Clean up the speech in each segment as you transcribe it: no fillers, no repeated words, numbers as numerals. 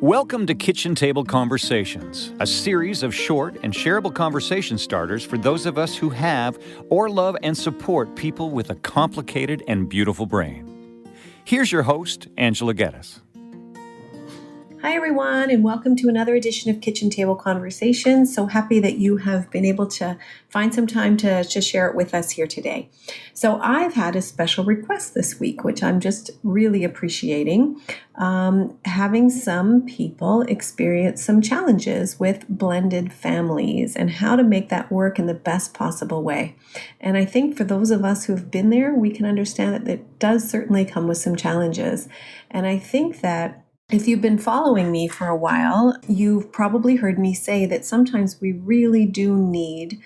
Welcome to Kitchen Table Conversations, a series of short and shareable conversation starters for those of us who have or love and support people with a complicated and beautiful brain. Here's your host, Angela Geddes. Hi, everyone, and welcome to another edition of Kitchen Table Conversations. So happy that you have been able to find some time to share it with us here today. So I've had a special request this week, which I'm just really appreciating. Having some people experience some challenges with blended families and how to make that work in the best possible way. And I think for those of us who've been there, we can understand that it does certainly come with some challenges. And I think that if you've been following me for a while, you've probably heard me say that sometimes we really do need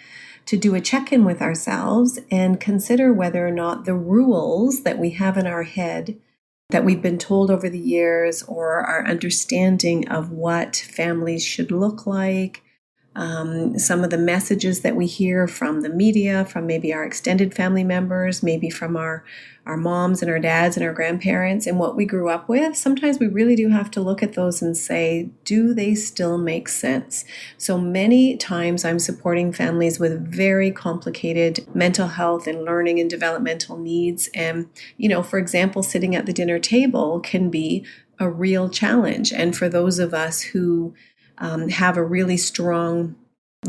to do a check-in with ourselves and consider whether or not the rules that we have in our head that we've been told over the years, or our understanding of what families should look like, some of the messages that we hear from the media, from maybe our extended family members, maybe from our moms and our dads and our grandparents and what we grew up with, sometimes we really do have to look at those and say, do they still make sense? So many times I'm supporting families with very complicated mental health and learning and developmental needs. And, for example, sitting at the dinner table can be a real challenge. And for those of us who have a really strong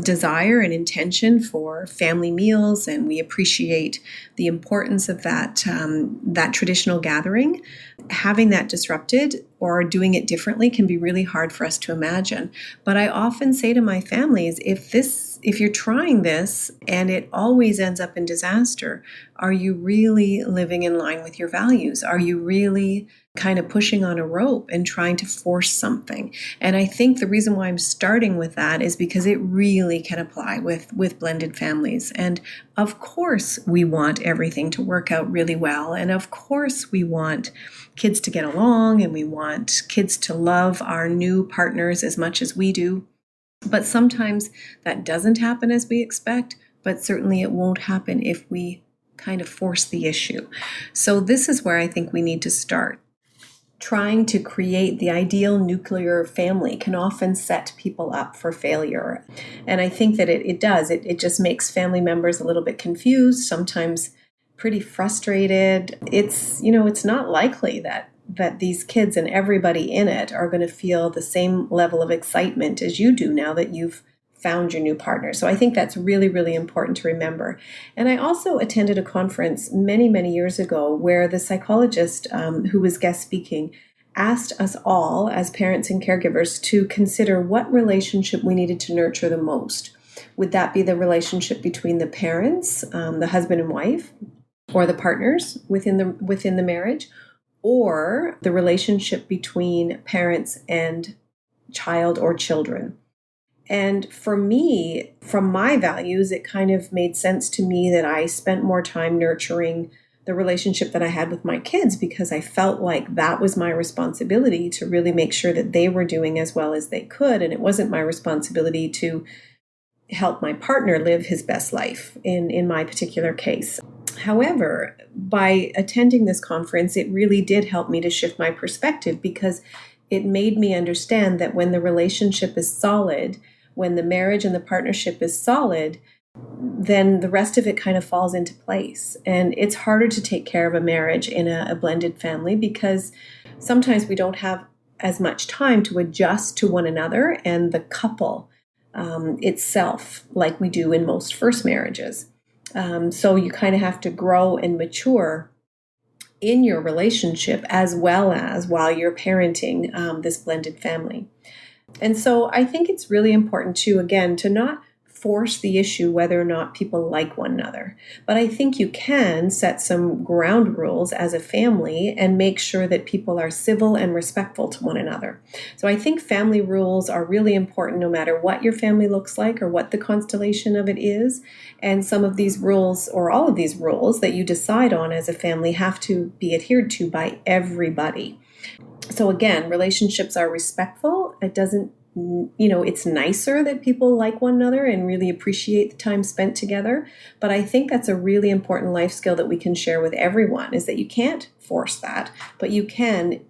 desire and intention for family meals, and we appreciate the importance of that traditional gathering, having that disrupted or doing it differently can be really hard for us to imagine. But I often say to my families, if you're trying this and it always ends up in disaster, are you really living in line with your values? Are you really kind of pushing on a rope and trying to force something? And I think the reason why I'm starting with that is because it really can apply with blended families. And of course, we want everything to work out really well. And of course, we want kids to get along, and we want kids to love our new partners as much as we do. But sometimes that doesn't happen as we expect, but certainly it won't happen if we kind of force the issue. So this is where I think we need to start. Trying to create the ideal nuclear family can often set people up for failure. And I think that it does. It just makes family members a little bit confused, sometimes pretty frustrated. It's not likely that these kids and everybody in it are going to feel the same level of excitement as you do now that you've found your new partner. So I think that's really, really important to remember. And I also attended a conference many, many years ago where the psychologist who was guest speaking asked us all as parents and caregivers to consider what relationship we needed to nurture the most. Would that be the relationship between the parents, the husband and wife, or the partners within the marriage, or the relationship between parents and child or children? And for me, from my values, it kind of made sense to me that I spent more time nurturing the relationship that I had with my kids, because I felt like that was my responsibility to really make sure that they were doing as well as they could. And it wasn't my responsibility to help my partner live his best life in my particular case. However, by attending this conference, it really did help me to shift my perspective, because it made me understand that when the relationship is solid, when the marriage and the partnership is solid, then the rest of it kind of falls into place. And it's harder to take care of a marriage in a blended family, because sometimes we don't have as much time to adjust to one another and the couple itself like we do in most first marriages. So you kind of have to grow and mature in your relationship as well as while you're parenting this blended family. And so I think it's really important to not force the issue whether or not people like one another. But I think you can set some ground rules as a family and make sure that people are civil and respectful to one another. So I think family rules are really important no matter what your family looks like or what the constellation of it is. And some of these rules, or all of these rules that you decide on as a family, have to be adhered to by everybody. So again, relationships are respectful. It doesn't it's nicer that people like one another and really appreciate the time spent together. But I think that's a really important life skill that we can share with everyone, is that you can't force that, but you can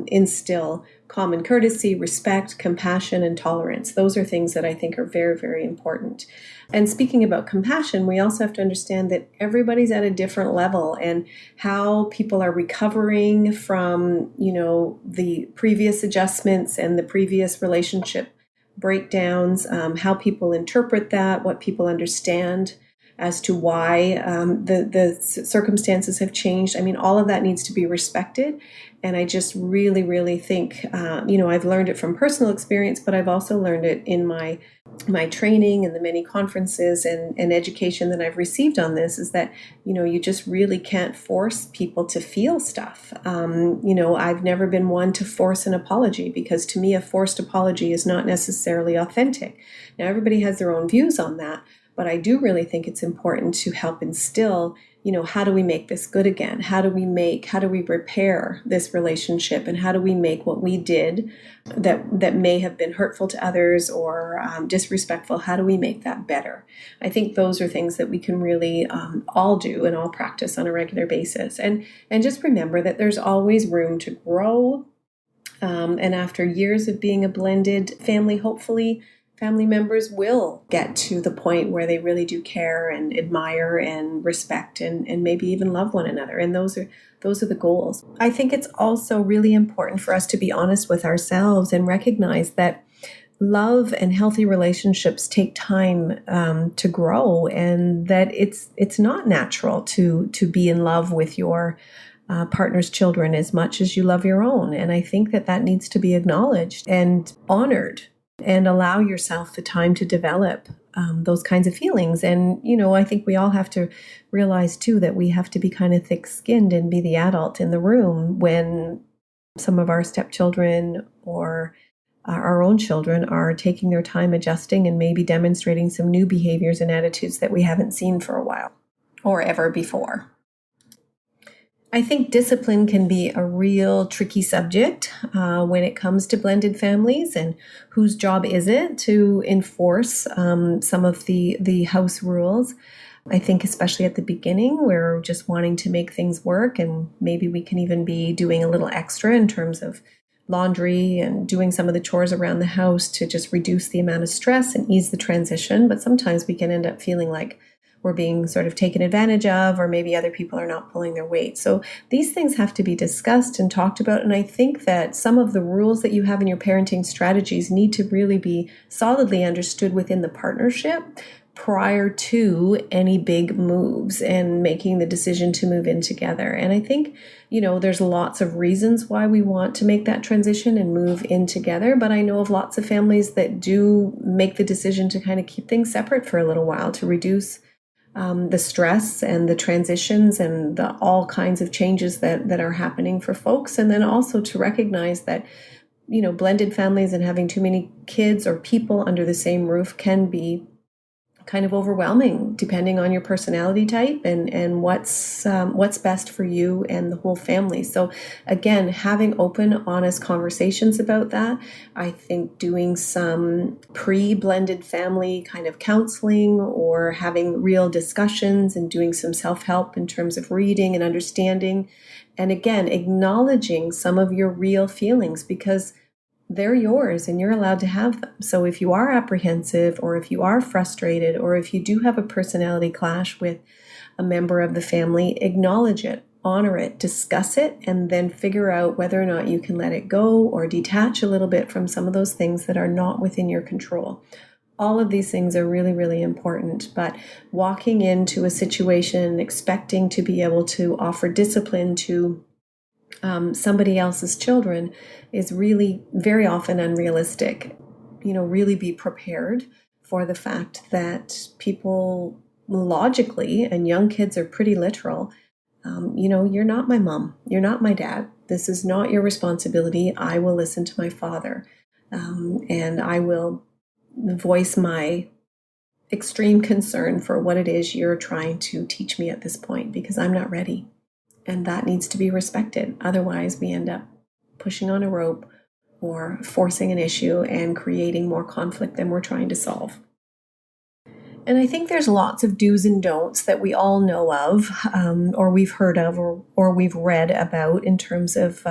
instill common courtesy, respect, compassion, and tolerance. Those are things that I think are very, very important. And speaking about compassion, we also have to understand that everybody's at a different level, and how people are recovering from, the previous adjustments and the previous relationship breakdowns, how people interpret that, what people understand as to why the circumstances have changed. I mean, all of that needs to be respected. And I just really, really think, I've learned it from personal experience, but I've also learned it in my training and the many conferences and education that I've received on this, is that, you just really can't force people to feel stuff. I've never been one to force an apology, because to me, a forced apology is not necessarily authentic. Now, everybody has their own views on that, but I do really think it's important to help instill, how do we make this good again? How do we repair this relationship? And how do we make what we did that may have been hurtful to others or disrespectful, how do we make that better? I think those are things that we can really all do and all practice on a regular basis. And just remember that there's always room to grow. And after years of being a blended family, hopefully family members will get to the point where they really do care and admire and respect and maybe even love one another. And those are the goals. I think it's also really important for us to be honest with ourselves and recognize that love and healthy relationships take time to grow, and that it's not natural to be in love with your partner's children as much as you love your own. And I think that needs to be acknowledged and honored, and allow yourself the time to develop those kinds of feelings. And, I think we all have to realize too that we have to be kind of thick-skinned and be the adult in the room when some of our stepchildren or our own children are taking their time adjusting and maybe demonstrating some new behaviors and attitudes that we haven't seen for a while or ever before. I think discipline can be a real tricky subject when it comes to blended families, and whose job is it to enforce some of the house rules. I think especially at the beginning, we're just wanting to make things work, and maybe we can even be doing a little extra in terms of laundry and doing some of the chores around the house to just reduce the amount of stress and ease the transition. But sometimes we can end up feeling like we're being sort of taken advantage of, or maybe other people are not pulling their weight. So these things have to be discussed and talked about. And I think that some of the rules that you have in your parenting strategies need to really be solidly understood within the partnership prior to any big moves and making the decision to move in together. And I think, there's lots of reasons why we want to make that transition and move in together. But I know of lots of families that do make the decision to kind of keep things separate for a little while to reduce the stress and the transitions and the all kinds of changes that are happening for folks. And then also to recognize that, blended families and having too many kids or people under the same roof can be kind of overwhelming depending on your personality type and what's best for you and the whole family. So again, having open, honest conversations about that. I think doing some pre-blended family kind of counseling or having real discussions and doing some self-help in terms of reading and understanding. And again, acknowledging some of your real feelings, because they're yours and you're allowed to have them. So if you are apprehensive, or if you are frustrated, or if you do have a personality clash with a member of the family, acknowledge it, honor it, discuss it, and then figure out whether or not you can let it go or detach a little bit from some of those things that are not within your control. All of these things are really, really important, but walking into a situation expecting to be able to offer discipline to somebody else's children is really very often unrealistic. Really be prepared for the fact that people logically, and young kids are pretty literal, you're not my mom, you're not my dad, this is not your responsibility. I will listen to my father, and I will voice my extreme concern for what it is you're trying to teach me at this point, because I'm not ready. And that needs to be respected. Otherwise, we end up pushing on a rope or forcing an issue and creating more conflict than we're trying to solve. And I think there's lots of do's and don'ts that we all know of, or we've heard of, or we've read about in terms of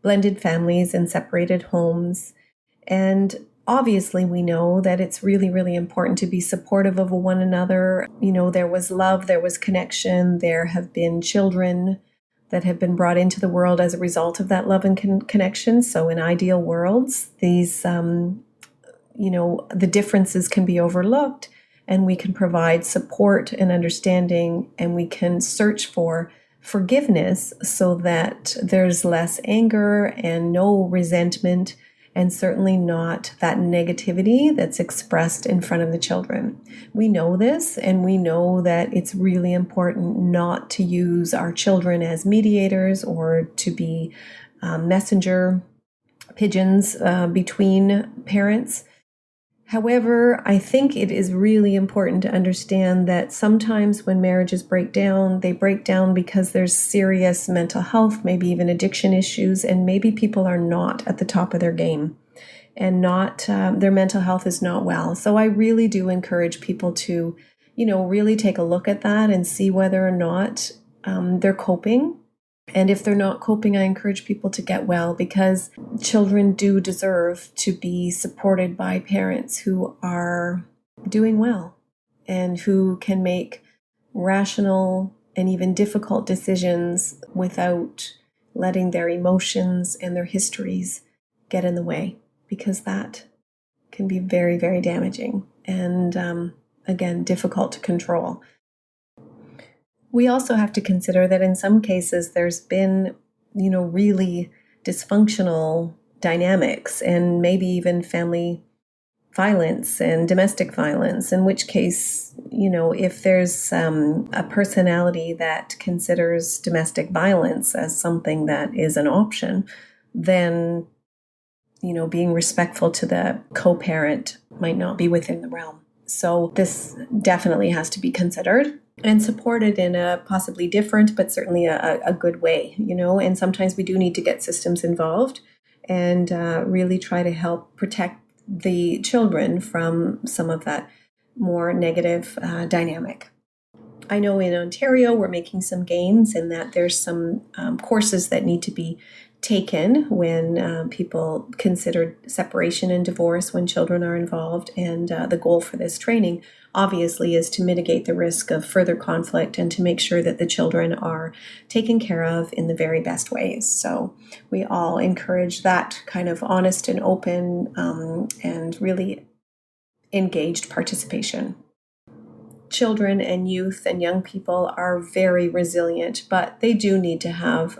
blended families and separated homes. And obviously, we know that it's really, really important to be supportive of one another. There was love, there was connection, there have been children that have been brought into the world as a result of that love and connection. So in ideal worlds, these, the differences can be overlooked, and we can provide support and understanding, and we can search for forgiveness so that there's less anger and no resentment, and certainly not that negativity that's expressed in front of the children. We know this, and we know that it's really important not to use our children as mediators or to be messenger pigeons between parents. However, I think it is really important to understand that sometimes when marriages break down, they break down because there's serious mental health, maybe even addiction issues, and maybe people are not at the top of their game and not their mental health is not well. So I really do encourage people to, really take a look at that and see whether or not they're coping. And if they're not coping, I encourage people to get well, because children do deserve to be supported by parents who are doing well and who can make rational and even difficult decisions without letting their emotions and their histories get in the way, because that can be very, very damaging and, again, difficult to control. We also have to consider that in some cases there's been, really dysfunctional dynamics and maybe even family violence and domestic violence, in which case, if there's a personality that considers domestic violence as something that is an option, then, being respectful to the co-parent might not be within the realm. So this definitely has to be considered and supported in a possibly different, but certainly a good way, and sometimes we do need to get systems involved and really try to help protect the children from some of that more negative dynamic. I know in Ontario we're making some gains in that there's some courses that need to be taken when people consider separation and divorce when children are involved, and the goal for this training obviously is to mitigate the risk of further conflict and to make sure that the children are taken care of in the very best ways. So we all encourage that kind of honest and open and really engaged participation. Children and youth and young people are very resilient, but they do need to have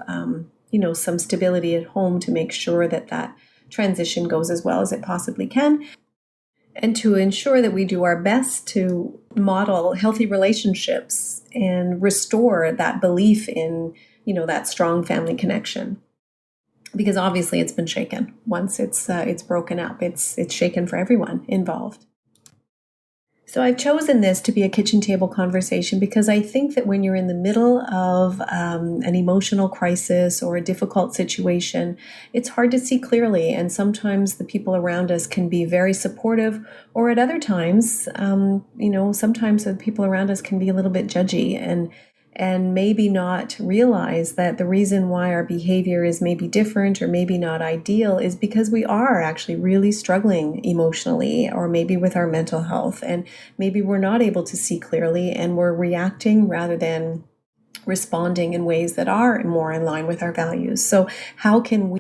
some stability at home to make sure that that transition goes as well as it possibly can, and to ensure that we do our best to model healthy relationships and restore that belief in, that strong family connection. Because obviously it's been shaken. Once it's broken up, it's shaken for everyone involved. So I've chosen this to be a kitchen table conversation because I think that when you're in the middle of an emotional crisis or a difficult situation, it's hard to see clearly. And sometimes the people around us can be very supportive, or at other times, sometimes the people around us can be a little bit judgy and maybe not realize that the reason why our behavior is maybe different or maybe not ideal is because we are actually really struggling emotionally, or maybe with our mental health, and maybe we're not able to see clearly and we're reacting rather than responding in ways that are more in line with our values. So how can we,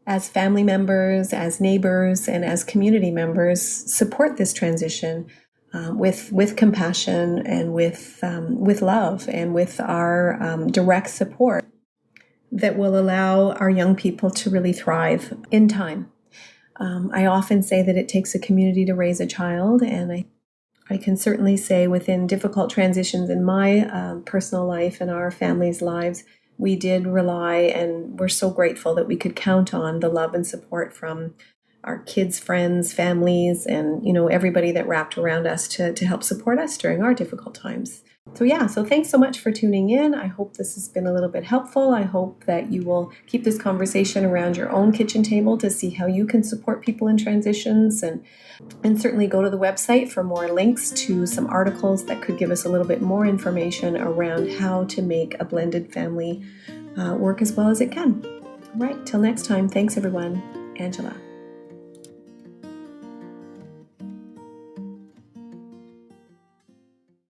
as family members, as neighbors, and as community members, support this transition with compassion and with love and with our direct support that will allow our young people to really thrive in time. I often say that it takes a community to raise a child, and I can certainly say within difficult transitions in my personal life and our family's lives, we did rely, and we're so grateful that we could count on the love and support from our kids' friends, families, and everybody that wrapped around us to help support us during our difficult times. So thanks so much for tuning in. I hope this has been a little bit helpful. I hope that you will keep this conversation around your own kitchen table to see how you can support people in transitions, and certainly go to the website for more links to some articles that could give us a little bit more information around how to make a blended family work as well as it can. All right, till next time. Thanks, everyone. Angela.